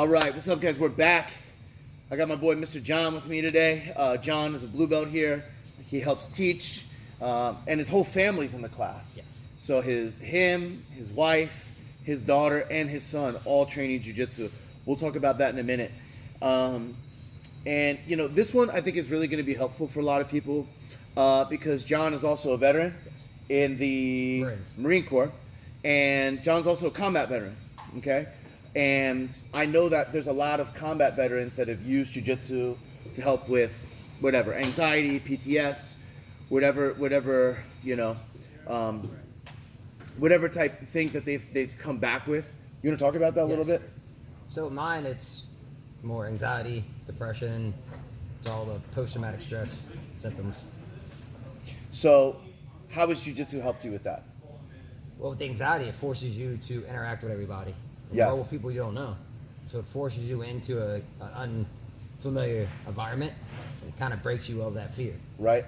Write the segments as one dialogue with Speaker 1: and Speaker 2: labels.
Speaker 1: All right, what's up, guys? We're back. I got my boy Mr. John with me today. John is a blue belt here. He helps teach, and his whole family's in the class.
Speaker 2: Yes.
Speaker 1: So his wife, his daughter, and his son all training jiu-jitsu. We'll talk about that in a minute. And you know, this one I think is really going to be helpful for a lot of people because John is also a veteran in the Marine Corps, and John's also a combat veteran. Okay. And I know that there's a lot of combat veterans that have used jiu-jitsu to help with whatever, anxiety, PTS, whatever, you know, whatever type things that they've come back with. You want to talk about that a little bit?
Speaker 2: So mine, it's more anxiety, depression, it's all the post-traumatic stress symptoms.
Speaker 1: So how has jiu-jitsu helped you with that?
Speaker 2: Well, with the anxiety, it forces you to interact with everybody.
Speaker 1: Yes.
Speaker 2: Or with people you don't know. So it forces you into an unfamiliar environment and kind of breaks you of that fear.
Speaker 1: Right.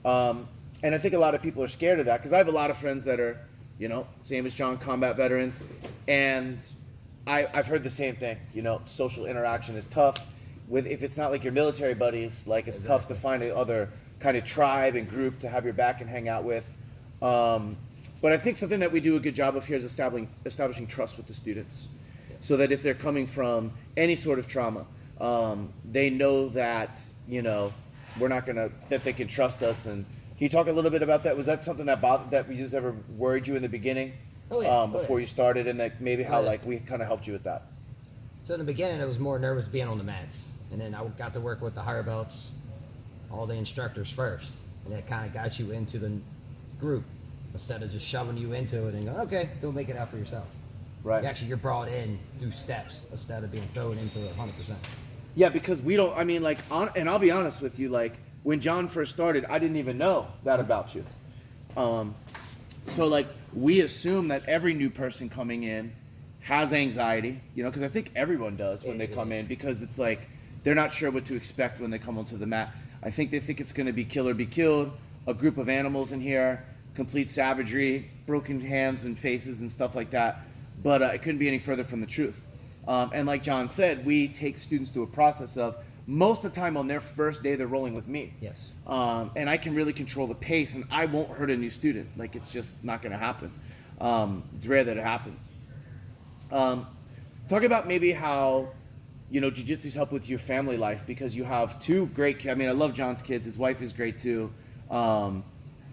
Speaker 1: And I think a lot of people are scared of that because I have a lot of friends that are, you know, same as John, combat veterans. And I've heard the same thing. You know, social interaction is tough. If it's not like your military buddies, like it's tough to find another kind of tribe and group to have your back and hang out with. But I think something that we do a good job of here is establishing trust with the students, so that if they're coming from any sort of trauma, they know that, you know, that they can trust us. And can you talk a little bit about that? Was that something that was ever worried you in the beginning, before you started, and that maybe how like we kind of helped you with that?
Speaker 2: So in the beginning, I was more nervous being on the mats, and then I got to work with the higher belts, all the instructors first, and that kind of got you into the group. Instead of just shoving you into it and going, okay, go make it out for yourself.
Speaker 1: Right.
Speaker 2: You're brought in through steps instead of being thrown into it 100%.
Speaker 1: Yeah, because we don't, I mean, like, and I'll be honest with you, like, when John first started, I didn't even know that about you. So, like, we assume that every new person coming in has anxiety, you know, because I think everyone does when they come in, because it's like, they're not sure what to expect when they come onto the mat. I think they think it's going to be kill or be killed, a group of animals in here, complete savagery, broken hands and faces and stuff like that. But it couldn't be any further from the truth. And like John said, we take students through a process of, most of the time on their first day, they're rolling with me.
Speaker 2: Yes.
Speaker 1: And I can really control the pace, and I won't hurt a new student. Like, it's just not going to happen. It's rare that it happens. Talk about maybe how, you know, jiu-jitsu's helped with your family life, because you have two great kids. I mean, I love John's kids. His wife is great too.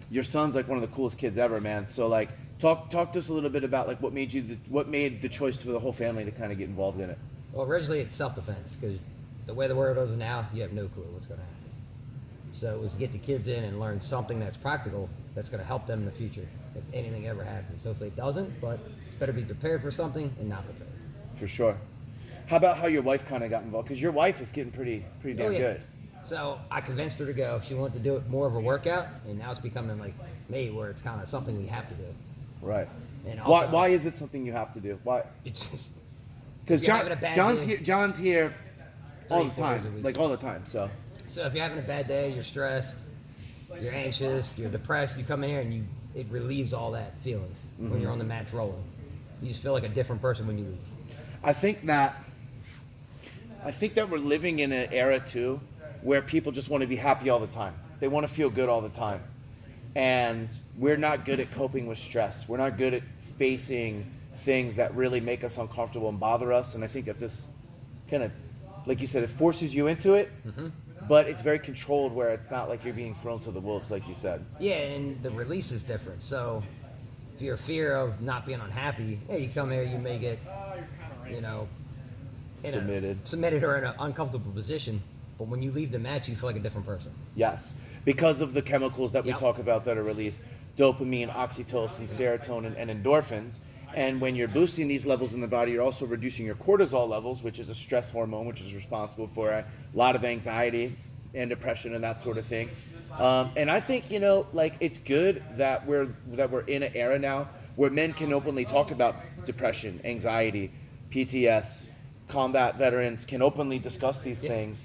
Speaker 1: Your son's like one of the coolest kids ever, man. So like, talk to us a little bit about like what made the choice for the whole family to kind of get involved in it.
Speaker 2: Well, originally it's self-defense, because the way the world is now, you have no clue what's going to happen. So it was to get the kids in and learn something that's practical, that's going to help them in the future if anything ever happens. Hopefully it doesn't, but it's better be prepared for something and not prepared.
Speaker 1: For sure. How about how your wife kind of got involved? Because your wife is getting pretty damn good.
Speaker 2: So I convinced her to go. She wanted to do it more of a workout, and now it's becoming like me, where it's kind of something we have to do.
Speaker 1: Right.
Speaker 2: And also,
Speaker 1: why is it something you have to do? Why?
Speaker 2: It's just
Speaker 1: because John's here all the time, like all the time. So
Speaker 2: if you're having a bad day, you're stressed, you're anxious, you're depressed, you come in here and it relieves all that feelings when you're on the mats rolling. You just feel like a different person when you leave.
Speaker 1: I think that we're living in an era too, where people just want to be happy all the time. They want to feel good all the time. And we're not good at coping with stress. We're not good at facing things that really make us uncomfortable and bother us. And I think that this kind of, like you said, it forces you into it, but it's very controlled, where it's not like you're being thrown to the wolves, like you said.
Speaker 2: Yeah, and the release is different. So if you're fear of not being unhappy, you come here, you may get, you know, submitted or in an uncomfortable position. But when you leave the mat, you feel like a different person.
Speaker 1: Yes, because of the chemicals that we talk about that are released, dopamine, oxytocin, serotonin, and endorphins. And when you're boosting these levels in the body, you're also reducing your cortisol levels, which is a stress hormone, which is responsible for a lot of anxiety and depression and that sort of thing. And I think, you know, like, it's good that we're in an era now where men can openly talk about depression, anxiety, PTS. Combat veterans can openly discuss these things,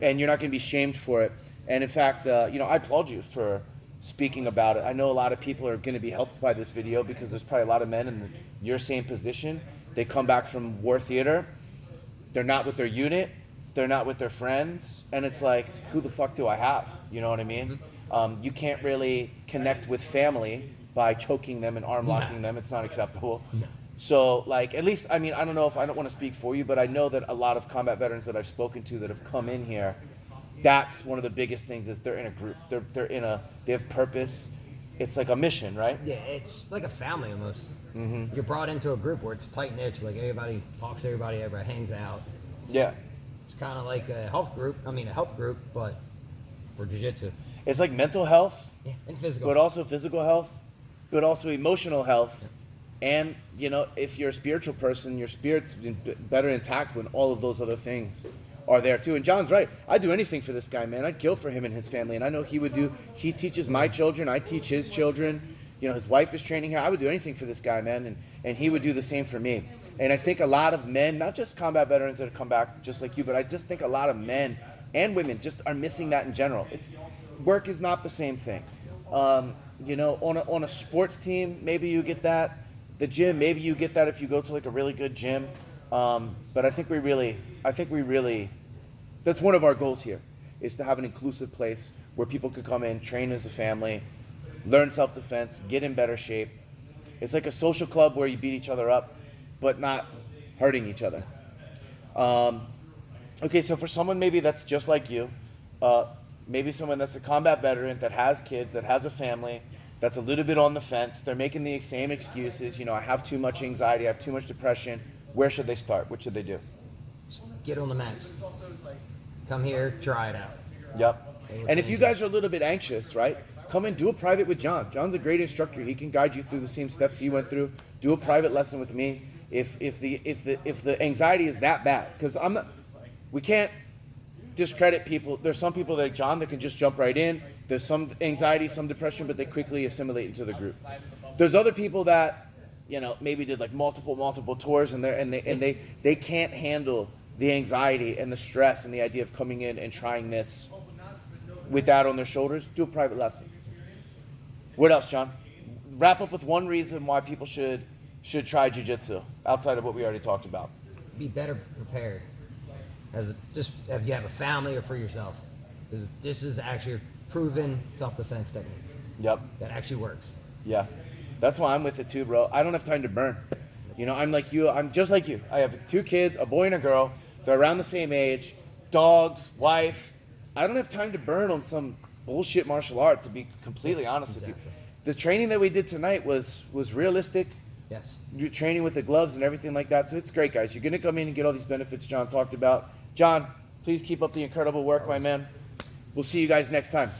Speaker 1: and you're not going to be shamed for it. And in fact, you know, I applaud you for speaking about it. I know a lot of people are going to be helped by this video, because there's probably a lot of men in your same position. They come back from war theater, they're not with their unit, they're not with their friends, and it's like, who the fuck do I have? You know what I mean? You can't really connect with family by choking them and arm locking them. It's not acceptable.
Speaker 2: No.
Speaker 1: So, like, at least, I mean, I don't know if I don't want to speak for you, but I know that a lot of combat veterans that I've spoken to that have come in here, that's one of the biggest things is they're in a group. They have purpose. It's like a mission, right?
Speaker 2: Yeah, it's like a family almost. You're brought into a group where it's tight knit. Like everybody talks to everybody, everybody hangs out.
Speaker 1: Yeah.
Speaker 2: It's kind of like a help group, but for jiu-jitsu.
Speaker 1: It's like mental health,
Speaker 2: Yeah, and physical.
Speaker 1: but also physical health, but also emotional health. And, you know, if you're a spiritual person, your spirit's better intact when all of those other things are there too. And John's right. I'd do anything for this guy, man. I'd kill for him and his family. And I know he teaches my children. I teach his children. You know, his wife is training here. I would do anything for this guy, man. And he would do the same for me. And I think a lot of men, not just combat veterans that have come back just like you, but I just think a lot of men and women just are missing that in general. Work is not the same thing. You know, on a sports team, maybe you get that. The gym, maybe you get that if you go to like a really good gym. But I think we really, that's one of our goals here, is to have an inclusive place where people could come in, train as a family, learn self-defense, get in better shape. It's like a social club where you beat each other up, but not hurting each other. Okay, so for someone maybe that's just like you, maybe someone that's a combat veteran that has kids, that has a family, that's a little bit on the fence, they're making the same excuses, you know, I have too much anxiety, I have too much depression. Where should they start? What should they do?
Speaker 2: Get on the mats. Come here, try it out.
Speaker 1: Yep. And if you guys are a little bit anxious, right? Come and do a private with John. John's a great instructor. He can guide you through the same steps he went through. Do a private lesson with me. If the anxiety is that bad, because we can't discredit people. There's some people like John that can just jump right in. There's some anxiety, some depression, but they quickly assimilate into the group. There's other people that, you know, maybe did like multiple tours and they can't handle the anxiety and the stress and the idea of coming in and trying this with that on their shoulders. Do a private lesson. What else, John? Wrap up with one reason why people should try jiu-jitsu outside of what we already talked about.
Speaker 2: Be better prepared. Just if you have a family or for yourself. Because this is actually a proven self-defense technique.
Speaker 1: Yep.
Speaker 2: That actually works.
Speaker 1: Yeah. That's why I'm with it too, bro. I don't have time to burn. You know, I'm like you. I'm just like you. I have 2 kids, a boy and a girl. They're around the same age. Dogs, wife. I don't have time to burn on some bullshit martial art, to be completely honest with you. The training that we did tonight was realistic.
Speaker 2: Yes.
Speaker 1: You're training with the gloves and everything like that. So it's great, guys. You're going to come in and get all these benefits John talked about. John, please keep up the incredible work, my man. We'll see you guys next time.